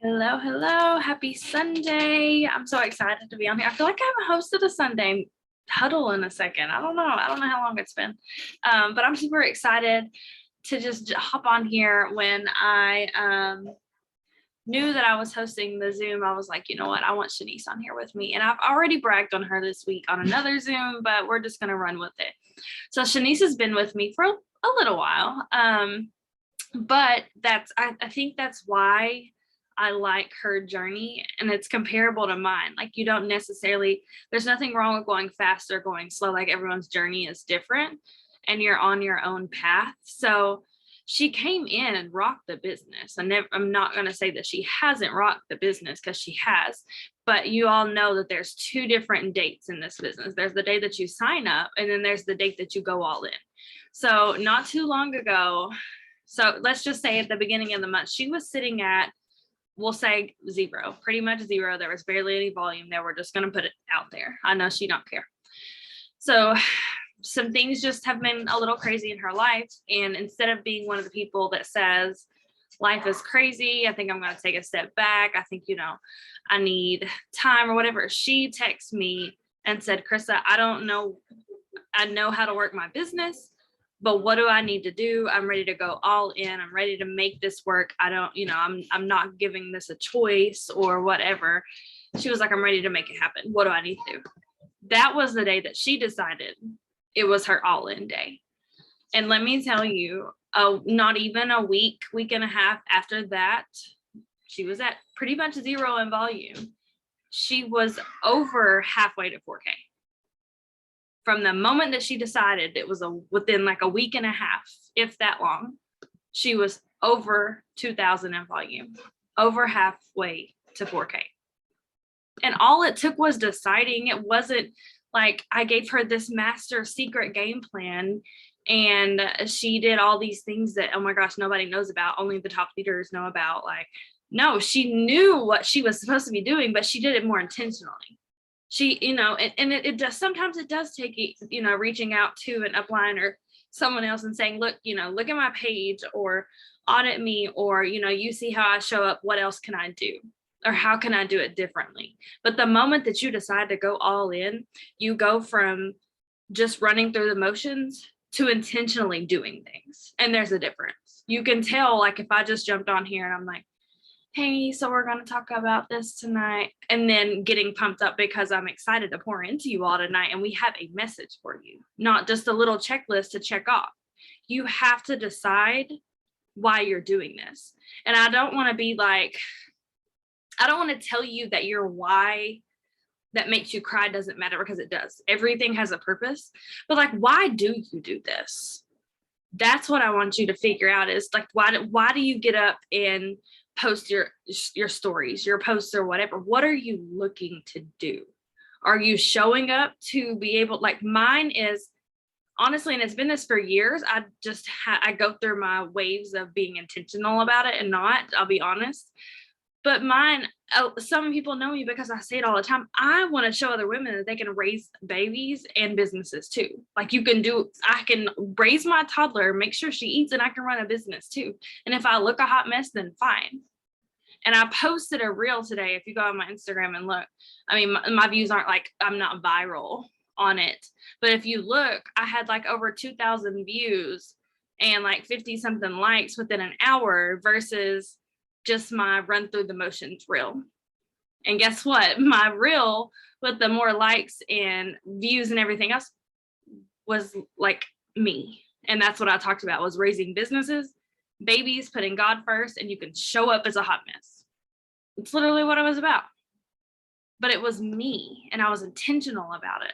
Hello, hello. Happy Sunday. I'm so excited to be on here. I feel like I haven't hosted a Sunday huddle in a second. I don't know. I don't know how long it's been. But I'm super excited to just hop on here. When I knew that I was hosting the Zoom, I was like, you know what? I want Shanice on here with me. And I've already bragged on her this week on another Zoom, but we're just going to run with it. So Shanice has been with me for a little while. But I think that's why I like her journey, and it's comparable to mine. Like, you don't necessarily, there's nothing wrong with going fast or going slow. Like, everyone's journey is different and you're on your own path. So she came in and rocked the business. I'm not going to say that she hasn't rocked the business, because she has, but you all know that there's two different dates in this business. There's the day that you sign up, and then there's the date that you go all in. So not too long ago, so let's just say at the beginning of the month, she was sitting at, we'll say zero, pretty much zero. There was barely any volume there. We're just going to put it out there. I know she don't care. So some things just have been a little crazy in her life. And instead of being one of the people that says, life is crazy, I think I'm going to take a step back, I think, I need time or whatever, she texted me and said, Krista, I don't know. I know how to work my business, but what do I need to do? I'm ready to go all in. I'm ready to make this work. I don't, I'm not giving this a choice or whatever. She was like, I'm ready to make it happen. What do I need to do? That was the day that she decided it was her all in day. And let me tell you, not even a week and a half after that, she was at pretty much zero in volume. She was over halfway to 4K. From the moment that she decided, it was within like a week and a half, if that long, she was over 2,000 in volume, over halfway to 4K. And all it took was deciding. It wasn't like I gave her this master secret game plan and she did all these things that, oh my gosh, nobody knows about. Only the top leaders know about. Like, no, she knew what she was supposed to be doing, but she did it more intentionally. She, and it does, sometimes it does take, reaching out to an upline or someone else and saying, look, look at my page, or audit me, or, you see how I show up, what else can I do? Or how can I do it differently? But the moment that you decide to go all in, you go from just running through the motions to intentionally doing things. And there's a difference. You can tell, like, if I just jumped on here and I'm like, hey, so we're going to talk about this tonight, and then getting pumped up because I'm excited to pour into you all tonight, and we have a message for you, not just a little checklist to check off. You have to decide why you're doing this. And I don't want to be like, I don't want to tell you that your why that makes you cry doesn't matter, because it does. Everything has a purpose. But like, why do you do this? That's what I want you to figure out, is like, why do you get up and post your stories, your posts, or whatever? What are you looking to do? Are you showing up to be able, like mine is, honestly, and it's been this for years, I go through my waves of being intentional about it and not, I'll be honest. But mine, some people know me because I say it all the time. I want to show other women that they can raise babies and businesses too. Like, I can raise my toddler, make sure she eats, and I can run a business too. And if I look a hot mess, then fine. And I posted a reel today. If you go on my Instagram and look, I mean, my views aren't like, I'm not viral on it. But if you look, I had like over 2,000 views and like 50 something likes within an hour versus just my run through the motions reel. And guess what? My reel with the more likes and views and everything else was like me. And that's what I talked about, was raising businesses, babies, putting God first, and you can show up as a hot mess. It's literally what it was about. But it was me, and I was intentional about it.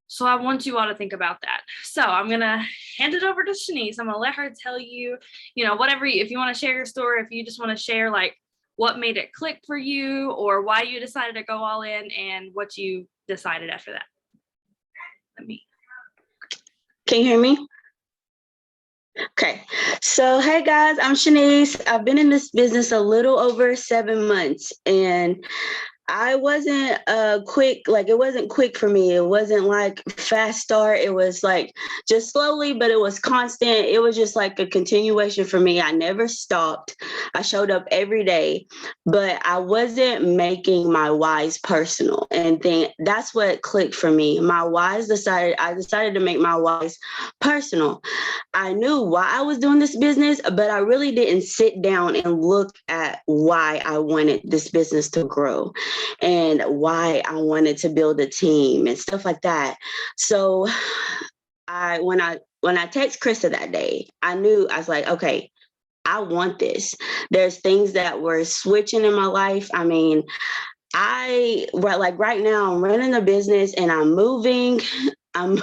So I want you all to think about that. So I'm going to hand it over to Shanice. I'm going to let her tell you, whatever, if you want to share your story, if you just want to share like what made it click for you, or why you decided to go all in, and what you decided after that. Can you hear me? Okay. So, hey guys, I'm Shanice. I've been in this business a little over 7 months, and I wasn't quick, like it wasn't quick for me. It wasn't like fast start. It was like just slowly, but it was constant. It was just like a continuation for me. I never stopped. I showed up every day, but I wasn't making my whys personal. And then that's what clicked for me. I decided to make my whys personal. I knew why I was doing this business, but I really didn't sit down and look at why I wanted this business to grow and why I wanted to build a team and stuff like that. So when I text Krista that day, I knew I was like, okay, I want this. There's things that were switching in my life. I mean, like right now I'm running a business and I'm moving. I'm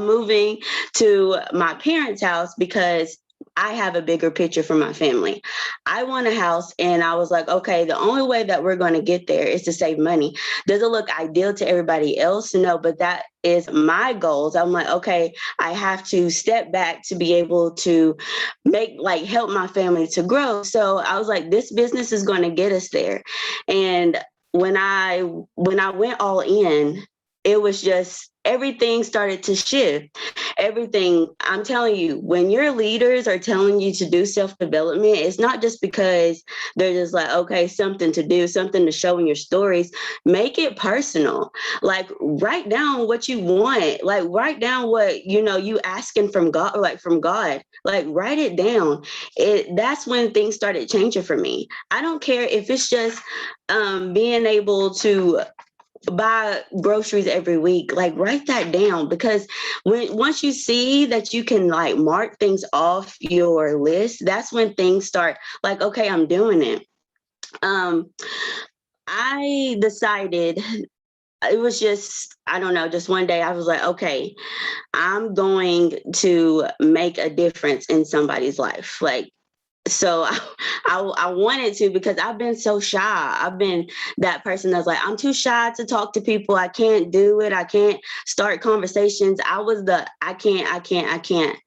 moving to my parents' house because I have a bigger picture for my family. I want a house, and I was like, okay, the only way that we're going to get there is to save money. Does it look ideal to everybody else? No, but that is my goals. I'm like, okay, I have to step back to be able to help my family to grow. So I was like, this business is going to get us there. And when I went all in, it was just everything started to shift. Everything, I'm telling you, when your leaders are telling you to do self-development, it's not just because they're just like, okay, something to do, something to show in your stories. Make it personal. Like write down what you want. Like write down what you asking from God, like from God. Like write it down. That's when things started changing for me. I don't care if it's just being able to buy groceries every week. Like write that down, because once you see that you can like mark things off your list, that's when things start like, okay, I'm doing it. I decided, it was just, I don't know, just one day I was like, okay, I'm going to make a difference in somebody's life. Like, so I wanted to, because I've been so shy. I've been that person that's like, I'm too shy to talk to people. I can't do it. I can't start conversations. I was the I can't.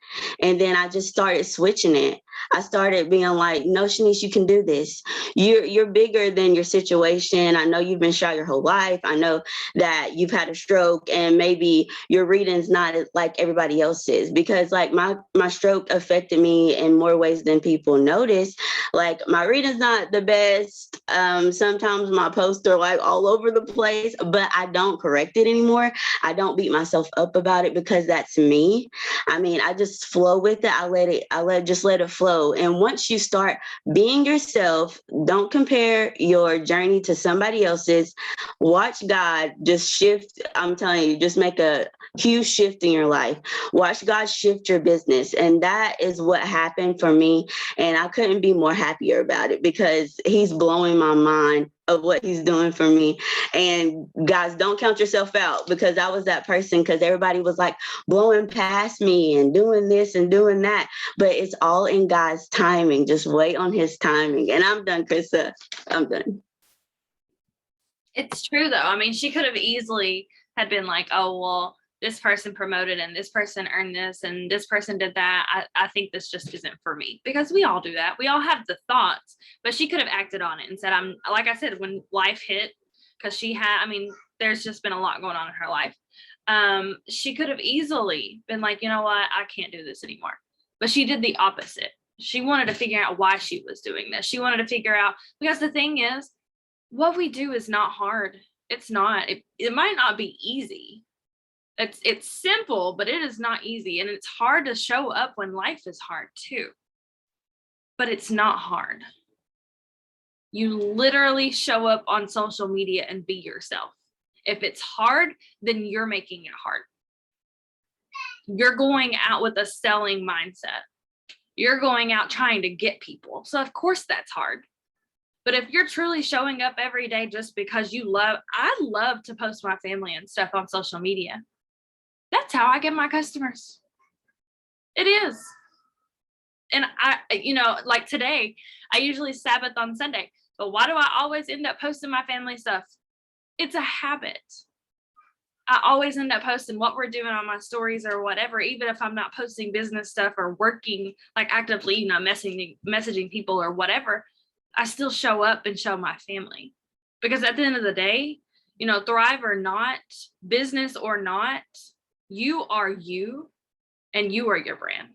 And then I just started switching it. I started being like, no, Shanice, you can do this. You're bigger than your situation. I know you've been shy your whole life. I know that you've had a stroke and maybe your reading's not like everybody else's, because like my stroke affected me in more ways than people notice. Like my reading's not the best. Sometimes my posts are like all over the place, but I don't correct it anymore. I don't beat myself up about it, because that's me. I mean, I just flow with it. Just let it flow. And once you start being yourself, don't compare your journey to somebody else's. Watch God just shift. I'm telling you, just make a huge shift in your life. Watch God shift your business. And that is what happened for me. And I couldn't be more happier about it, because he's blowing my mind of what he's doing for me. And guys, don't count yourself out, because I was that person, because everybody was like blowing past me and doing this and doing that. But it's all in God's timing. Just wait on his timing. And I'm done, Krista. I'm done. It's true though. I mean, she could have easily had been like, oh, well, this person promoted and this person earned this and this person did that. I think this just isn't for me, because we all do that. We all have the thoughts, but she could have acted on it and said, like I said, when life hit, because there's just been a lot going on in her life. She could have easily been like, you know what, I can't do this anymore. But she did the opposite. She wanted to figure out why she was doing this. She wanted to figure out, because the thing is, what we do is not hard. It's not. It might not be easy. It's simple, but it is not easy. And it's hard to show up when life is hard too. But it's not hard. You literally show up on social media and be yourself. If it's hard, then you're making it hard. You're going out with a selling mindset. You're going out trying to get people. So of course that's hard. But if you're truly showing up every day just because I love to post my family and stuff on social media. That's how I get my customers. It is. And like today, I usually Sabbath on Sunday, but why do I always end up posting my family stuff? It's a habit. I always end up posting what we're doing on my stories or whatever, even if I'm not posting business stuff or working like actively, messaging people or whatever. I still show up and show my family. Because at the end of the day, thrive or not, business or not, you are you and you are your brand.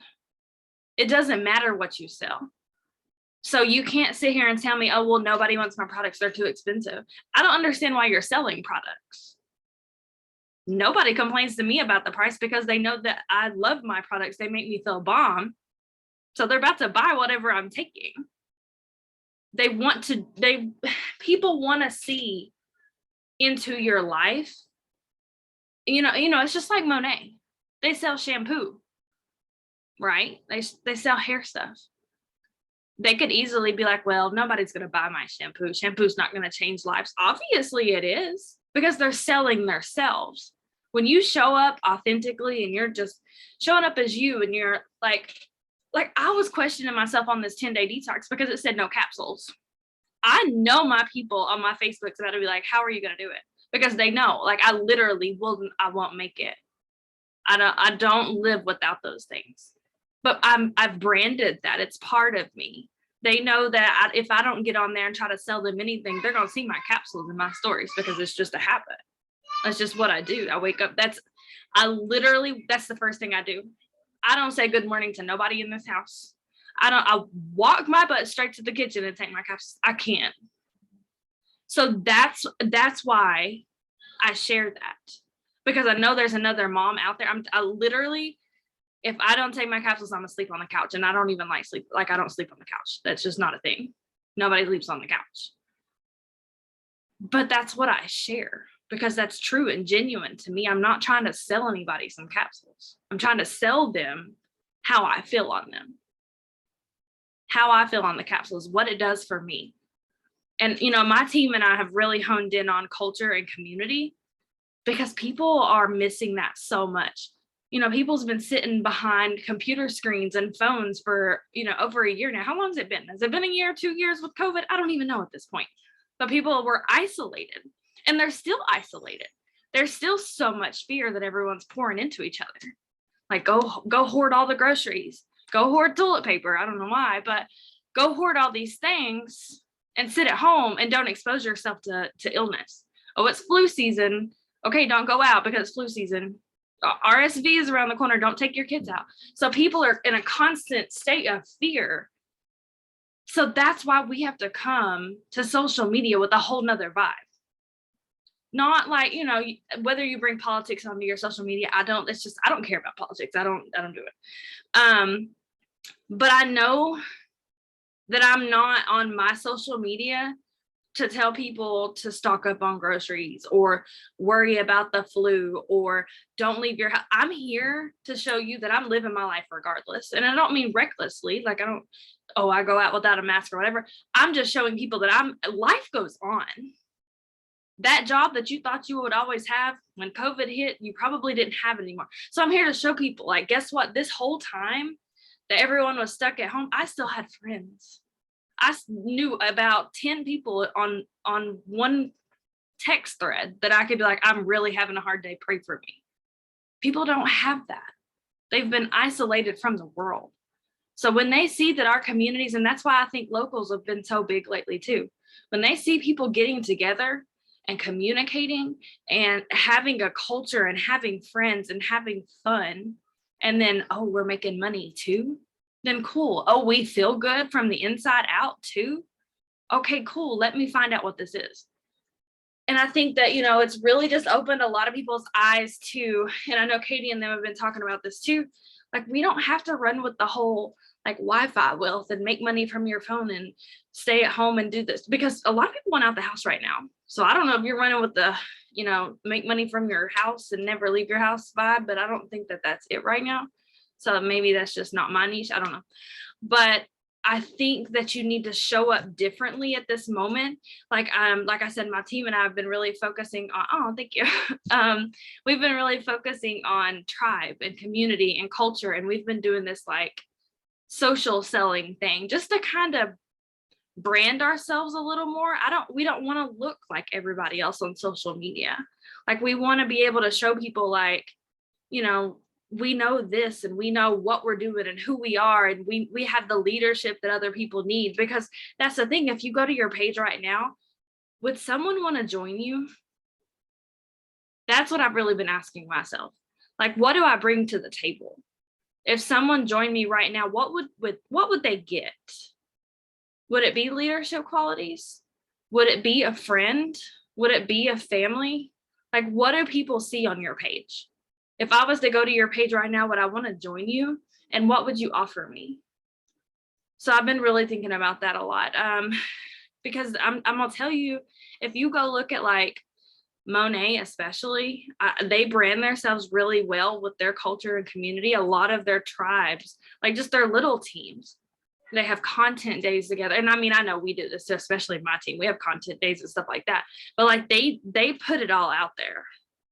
It doesn't matter what you sell. So you can't sit here and tell me, oh, well, nobody wants my products, they're too expensive. I don't understand why you're selling products. Nobody complains to me about the price because they know that I love my products. They make me feel bomb. So they're about to buy whatever I'm taking. People want to see into your life. It's just like Monet. They sell shampoo, right? They sell hair stuff. They could easily be like, well, nobody's going to buy my shampoo. Shampoo's not going to change lives. Obviously it is, because they're selling themselves. When you show up authentically and you're just showing up as you, and you're like I was questioning myself on this 10-day detox because it said no capsules. I know my people on my Facebook's about to be like, how are you going to do it? Because they know, like, I literally I won't make it. I don't live without those things. But I've branded that. It's part of me. They know that if I don't get on there and try to sell them anything, they're going to see my capsules in my stories because it's just a habit. That's just what I do. I wake up. That's the first thing I do. I don't say good morning to nobody in this house. I walk my butt straight to the kitchen and take my capsules. I can't. So that's why I share that, because I know there's another mom out there. I literally, if I don't take my capsules, I'm gonna sleep on the couch, and I don't even like sleep. Like, I don't sleep on the couch. That's just not a thing. Nobody sleeps on the couch. But that's what I share because that's true and genuine to me. I'm not trying to sell anybody some capsules. I'm trying to sell them how I feel on them, how I feel on the capsules, what it does for me. And, my team and I have really honed in on culture and community because people are missing that so much. People's been sitting behind computer screens and phones for, over a year now. How long has it been? Has it been a year, 2 years with COVID? I don't even know at this point. But people were isolated, and they're still isolated. There's still so much fear that everyone's pouring into each other. Like, go hoard all the groceries, go hoard toilet paper. I don't know why, but go hoard all these things and sit at home and don't expose yourself to illness. Oh, it's flu season. Okay, don't go out because it's flu season. RSV is around the corner. Don't take your kids out. So people are in a constant state of fear. So that's why we have to come to social media with a whole nother vibe. Not like, whether you bring politics onto your social media, I don't care about politics. I don't do it. But I know that I'm not on my social media to tell people to stock up on groceries or worry about the flu or don't leave your house. I'm here to show you that I'm living my life regardless. And I don't mean recklessly, like I go out without a mask or whatever. I'm just showing people that life goes on. That job that you thought you would always have, when COVID hit, you probably didn't have anymore. So I'm here to show people, like, guess what? This whole time that everyone was stuck at home, I still had friends. I knew about 10 people on one text thread that I could be like, I'm really having a hard day, pray for me. People don't have that. They've been isolated from the world. So when they see that our communities, and that's why I think locals have been so big lately too, when they see people getting together and communicating and having a culture and having friends and having fun, and then, oh, we're making money too, then cool. Oh, we feel good from the inside out too. Okay, cool. Let me find out what this is. And I think that, it's really just opened a lot of people's eyes to, and I know Katie and them have been talking about this too. Like, we don't have to run with the whole like Wi-Fi wealth and make money from your phone and stay at home and do this, because a lot of people want out the house right now. So I don't know if you're running with the, make money from your house and never leave your house vibe, but I don't think that that's it right now. So maybe that's just not my niche. I don't know. But I think that you need to show up differently at this moment. Like I said, my team and I have been really focusing on, oh, thank you. We've been really focusing on tribe and community and culture. And we've been doing this like social selling thing just to kind of brand ourselves a little more. We don't want to look like everybody else on social media. Like, we want to be able to show people like, we know this and we know what we're doing and who we are, and we have the leadership that other people need. Because that's the thing, if you go to your page right now, would someone want to join you? That's what I've really been asking myself. Like, what do I bring to the table? If someone joined me right now, what would they get? Would it be leadership qualities? Would it be a friend? Would it be a family? Like, what do people see on your page? If I was to go to your page right now, would I want to join you? And what would you offer me? So I've been really thinking about that a lot. Because I'm gonna tell you, if you go look at like Monet, especially, they brand themselves really well with their culture and community. A lot of their tribes, like just their little teams, they have content days together. And I mean, I know we do this, especially my team. We have content days and stuff like that. But like they put it all out there.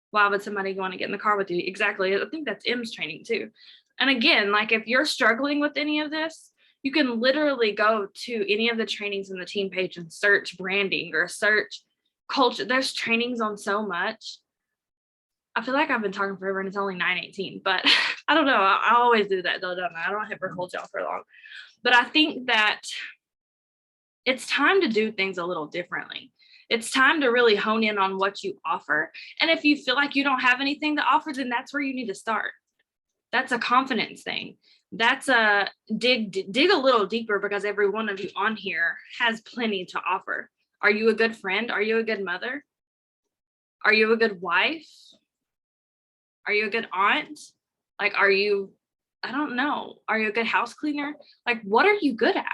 Why would somebody want to get in the car with you? Exactly. I think that's M's training too. And again, like if you're struggling with any of this, you can literally go to any of the trainings in the team page and search branding or search culture. There's trainings on so much. I feel like I've been talking forever and it's only 9:18, but I don't know. I always do that though, don't I? I don't ever hold y'all for long. But I think that it's time to do things a little differently. It's time to really hone in on what you offer. And if you feel like you don't have anything to offer, then that's where you need to start. That's a confidence thing. That's a dig a little deeper, because every one of you on here has plenty to offer. Are you a good friend? Are you a good mother? Are you a good wife? Are you a good aunt? Like, are you, I don't know. Are you a good house cleaner? Like, what are you good at?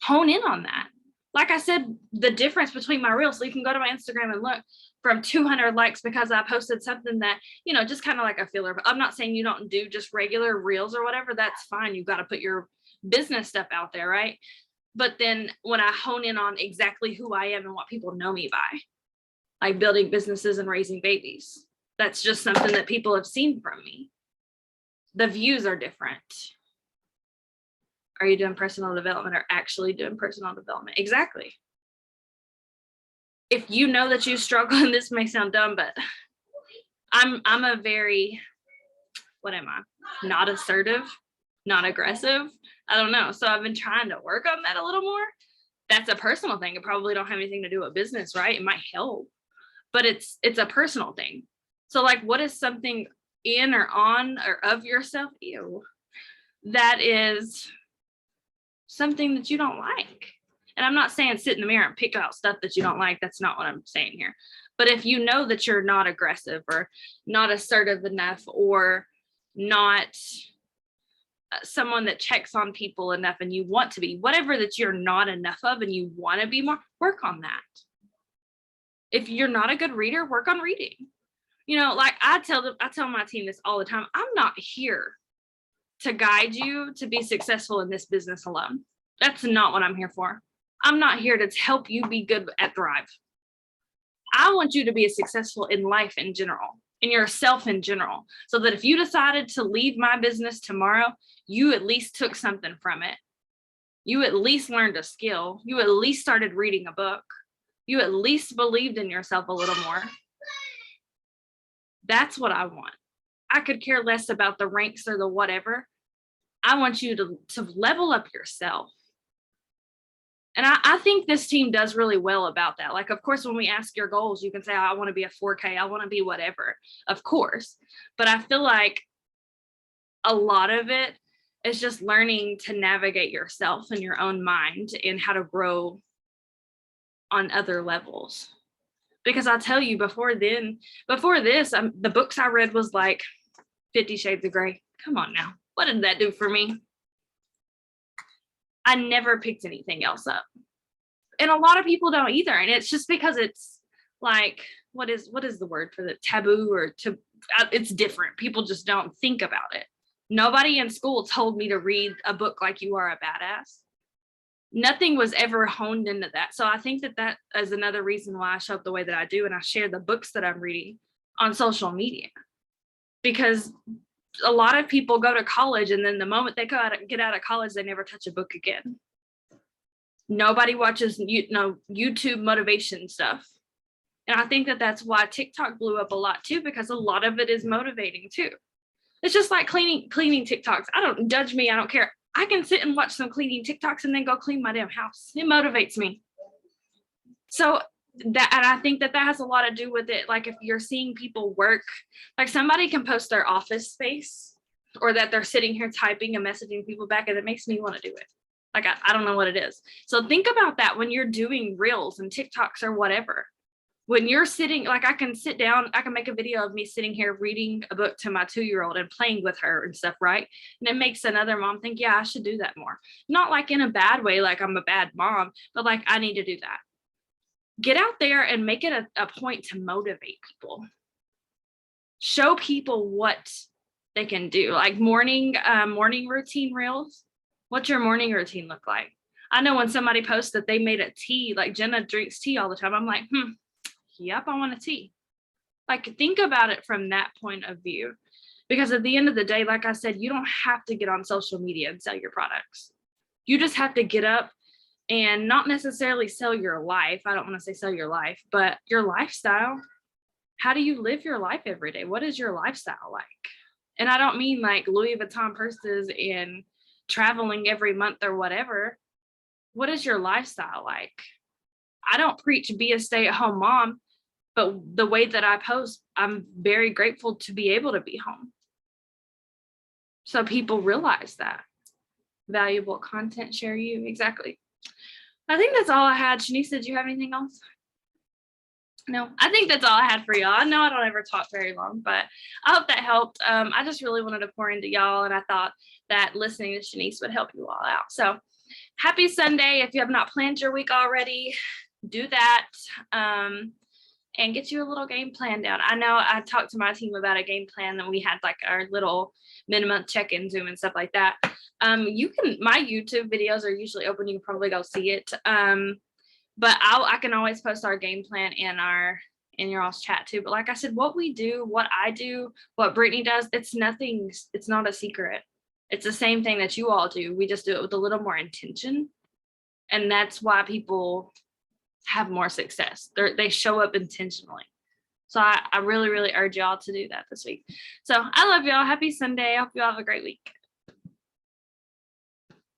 Hone in on that. Like I said, the difference between my reels, so you can go to my Instagram and look, from 200 likes because I posted something that, just kind of like a filler. But I'm not saying you don't do just regular reels or whatever. That's fine. You've got to put your business stuff out there, right? But then when I hone in on exactly who I am and what people know me by, like building businesses and raising babies, that's just something that people have seen from me. The views are different. Are you doing personal development or actually doing personal development? Exactly. If you know that you struggle, and this may sound dumb, but I'm a very, what am I? Not assertive, not aggressive. I don't know. So I've been trying to work on that a little more. That's a personal thing. It probably don't have anything to do with business, right? It might help, but it's a personal thing. So like, what is something in or on or of yourself, that is something that you don't like? And I'm not saying sit in the mirror and pick out stuff that you don't like. That's not what I'm saying here. But if you know that you're not aggressive or not assertive enough or not someone that checks on people enough, and you want to be, whatever that you're not enough of and you want to be more, work on that. If you're not a good reader, work on reading. Like I tell my team this all the time. I'm not here to guide you to be successful in this business alone. That's not what I'm here for. I'm not here to help you be good at Thrive. I want you to be successful in life in general, in yourself in general, so that if you decided to leave my business tomorrow, you at least took something from it. You at least learned a skill. You at least started reading a book. You at least believed in yourself a little more. That's what I want. I could care less about the ranks or the whatever. I want you to level up yourself. And I think this team does really well about that. Like, of course, when we ask your goals, you can say, I want to be a 4K. I want to be whatever, of course. But I feel like a lot of it is just learning to navigate yourself and your own mind and how to grow on other levels. Because I'll tell you, before this, the books I read was like 50 Shades of Grey. Come on now. What did that do for me? I never picked anything else up. And a lot of people don't either. And it's just because it's like, what is the word for the taboo, or it's different. People just don't think about it. Nobody in school told me to read a book like You Are a Badass. Nothing was ever honed into that. So I think that is another reason why I show up the way that I do. And I share the books that I'm reading on social media, because a lot of people go to college, and then the moment they get out of college, they never touch a book again. Nobody watches, YouTube motivation stuff. And I think that that's why TikTok blew up a lot too, because a lot of it is motivating too. It's just like cleaning TikToks. I don't judge me. I don't care. I can sit and watch some cleaning TikToks and then go clean my damn house. It motivates me. So that, and I think that that has a lot to do with it. Like if you're seeing people work, like somebody can post their office space or that they're sitting here typing and messaging people back, and it makes me want to do it. Like I don't know what it is. So think about that when you're doing reels and TikToks or whatever. When you're sitting, like I can sit down, I can make a video of me sitting here reading a book to my 2-year-old and playing with her and stuff, right? And it makes another mom think, yeah, I should do that more. Not like in a bad way, like I'm a bad mom, but like I need to do that. Get out there and make it a point to motivate people. Show people what they can do, like morning routine reels. What's your morning routine look like? I know when somebody posts that they made a tea, like Jenna drinks tea all the time. I'm like, yep, I want a tea. Like think about it from that point of view. Because at the end of the day, like I said, you don't have to get on social media and sell your products. You just have to get up and not necessarily sell your life. I don't want to say sell your life, but your lifestyle. How do you live your life every day? What is your lifestyle like? And I don't mean like Louis Vuitton purses and traveling every month or whatever. What is your lifestyle like? I don't preach be a stay-at-home mom, but the way that I post, I'm very grateful to be able to be home. So people realize that. Valuable content, share you. Exactly. I think that's all I had. Shanice, did you have anything else? No, I think that's all I had for y'all. I know I don't ever talk very long, but I hope that helped. I just really wanted to pour into y'all, and I thought that listening to Shanice would help you all out. So happy Sunday. If you have not planned your week already, do that and get you a little game plan down. I know I talked to my team about a game plan, and we had like our little minimum check-in Zoom and stuff like that. You can, my YouTube videos are usually open. You can probably go see it. But I can always post our game plan in your all's chat too. But like I said, what we do, what I do, what Brittany does, it's not a secret. It's the same thing that you all do. We just do it with a little more intention. And that's why people have more success. They show up intentionally. So I really, really urge y'all to do that this week. So I love y'all. Happy Sunday. I hope you all have a great week.